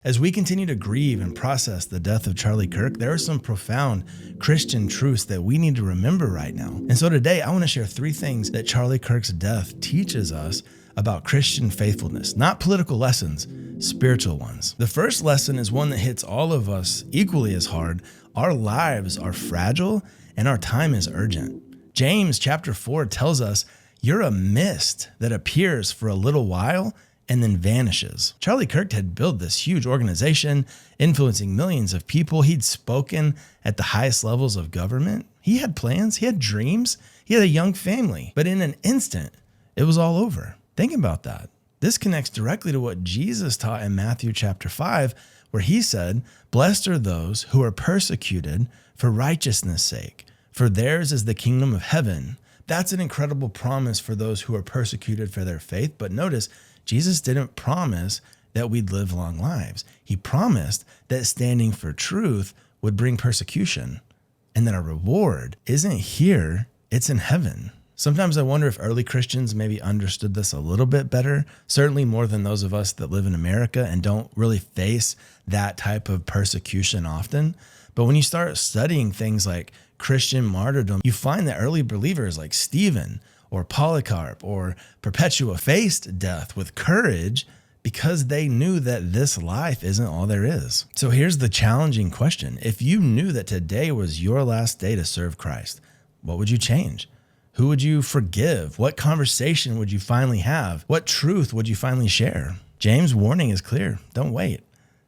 As we continue to grieve and process the death of Charlie Kirk, there are some profound Christian truths that we need to remember right now. And so today I want to share 3 things that Charlie Kirk's death teaches us about Christian faithfulness, not political lessons, spiritual ones. The first lesson is one that hits all of us equally as hard. Our lives are fragile and our time is urgent. James chapter 4 tells us, "You're a mist that appears for a little while and then vanishes." Charlie Kirk had built this huge organization, influencing millions of people. He'd spoken at the highest levels of government. He had plans, he had dreams, he had a young family. But in an instant, it was all over. Think about that. This connects directly to what Jesus taught in Matthew chapter 5, where he said, "Blessed are those who are persecuted for righteousness' sake, for theirs is the kingdom of heaven." That's an incredible promise for those who are persecuted for their faith. But notice, Jesus didn't promise that we'd live long lives. He promised that standing for truth would bring persecution, and that our reward isn't here, it's in heaven. Sometimes I wonder if early Christians maybe understood this a little bit better, certainly more than those of us that live in America and don't really face that type of persecution often. But when you start studying things like Christian martyrdom, you find that early believers like Stephen or Polycarp or Perpetua faced death with courage because they knew that this life isn't all there is. So here's the challenging question. If you knew that today was your last day to serve Christ, what would you change? Who would you forgive? What conversation would you finally have? What truth would you finally share? James' warning is clear. Don't wait.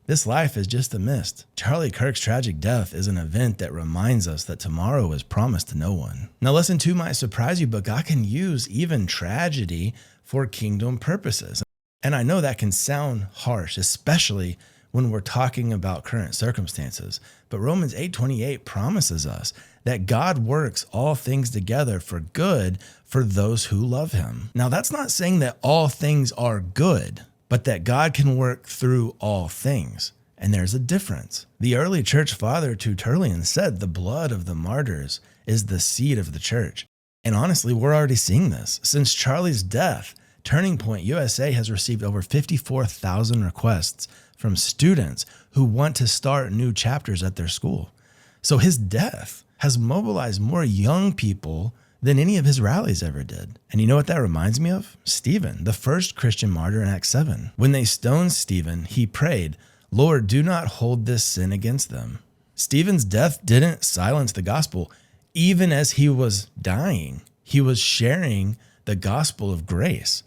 This life is just a mist. Charlie Kirk's tragic death is an event that reminds us that tomorrow is promised to no one. Now, lesson 2 might surprise you, but God can use even tragedy for kingdom purposes. And I know that can sound harsh, especially when we're talking about current circumstances. But Romans 8:28 promises us that God works all things together for good for those who love him. Now, that's not saying that all things are good, but that God can work through all things. And there's a difference. The early church father Tertullian said the blood of the martyrs is the seed of the church. And honestly, we're already seeing this. Since Charlie's death, Turning Point USA has received over 54,000 requests from students who want to start new chapters at their school. So his death has mobilized more young people than any of his rallies ever did. And you know what that reminds me of? Stephen, the first Christian martyr in Acts 7. When they stoned Stephen, he prayed, "Lord, do not hold this sin against them." Stephen's death didn't silence the gospel. Even as he was dying, he was sharing the gospel of grace,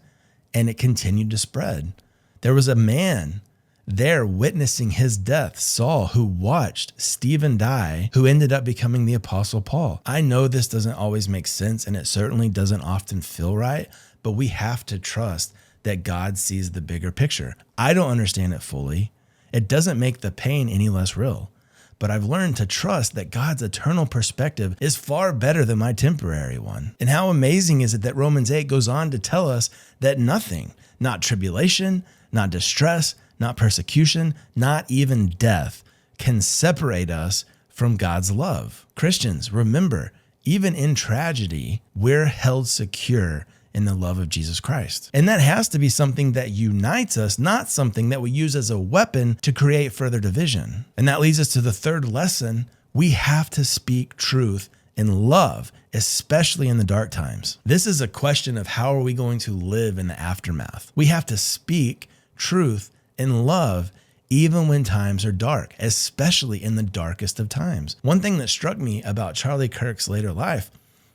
and it continued to spread. There was a man there witnessing his death, Saul, who watched Stephen die, who ended up becoming the Apostle Paul. I know this doesn't always make sense, and it certainly doesn't often feel right, but we have to trust that God sees the bigger picture. I don't understand it fully. It doesn't make the pain any less real, but I've learned to trust that God's eternal perspective is far better than my temporary one. And how amazing is it that Romans 8 goes on to tell us that nothing, not tribulation, not distress, not persecution, not even death, can separate us from God's love. Christians, remember, even in tragedy, we're held secure in the love of Jesus Christ. And that has to be something that unites us, not something that we use as a weapon to create further division. And that leads us to the third lesson. We have to speak truth in love, especially in the dark times. This is a question of how are we going to live in the aftermath. We have to speak truth in love, even when times are dark, especially in the darkest of times. One thing that struck me about Charlie Kirk's later life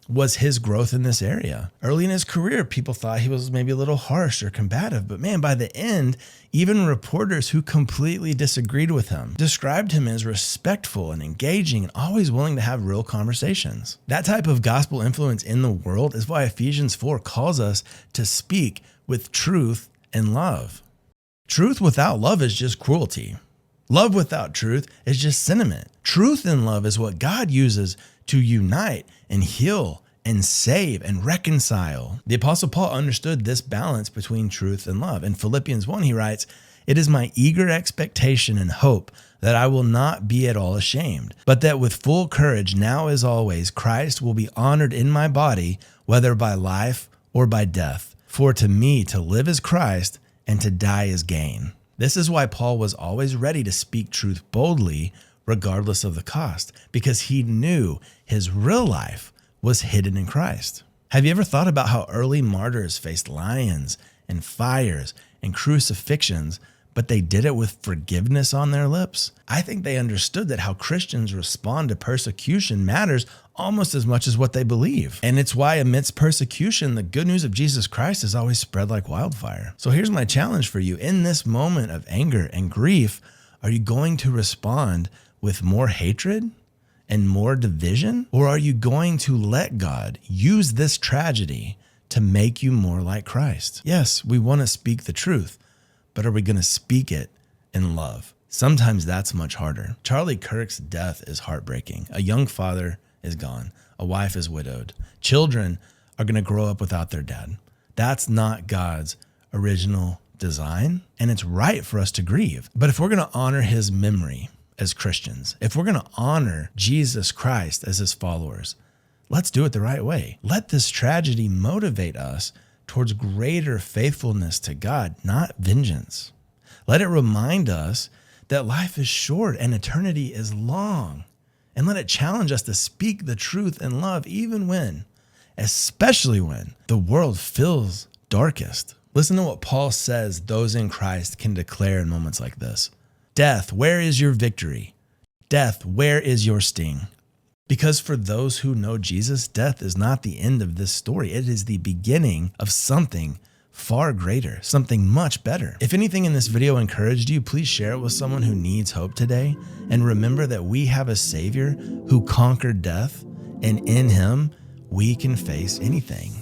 was his growth in this area. Early in his career, people thought he was maybe a little harsh or combative, but man, by the end, even reporters who completely disagreed with him described him as respectful and engaging and always willing to have real conversations. That type of gospel influence in the world is why Ephesians 4 calls us to speak with truth and love. Truth without love is just cruelty. Love without truth is just sentiment. Truth and love is what God uses to unite and heal and save and reconcile. The Apostle Paul understood this balance between truth and love. In Philippians 1, he writes, "It is my eager expectation and hope that I will not be at all ashamed, but that with full courage, now as always, Christ will be honored in my body, whether by life or by death. For to me to live is Christ, and to die is gain." This is why Paul was always ready to speak truth boldly, regardless of the cost, because he knew his real life was hidden in Christ. Have you ever thought about how early martyrs faced lions and fires and crucifixions, but they did it with forgiveness on their lips? I think they understood that how Christians respond to persecution matters almost as much as what they believe. And it's why amidst persecution, the good news of Jesus Christ is always spread like wildfire. So here's my challenge for you. In this moment of anger and grief, are you going to respond with more hatred and more division? Or are you going to let God use this tragedy to make you more like Christ? Yes, we want to speak the truth, but are we going to speak it in love? Sometimes that's much harder. Charlie Kirk's death is heartbreaking. A young father is gone. A wife is widowed. Children are going to grow up without their dad. That's not God's original design, and it's right for us to grieve. But if we're going to honor his memory as Christians, if we're going to honor Jesus Christ as his followers, let's do it the right way. Let this tragedy motivate us towards greater faithfulness to God, not vengeance. Let it remind us that life is short and eternity is long. And let it challenge us to speak the truth in love, even when, especially when, the world feels darkest. Listen to what Paul says those in Christ can declare in moments like this. Death, where is your victory? Death, where is your sting? Because for those who know Jesus, death is not the end of this story. It is the beginning of something far greater, something much better. If anything in this video encouraged you, please share it with someone who needs hope today. And remember that we have a Savior who conquered death, and in him, we can face anything.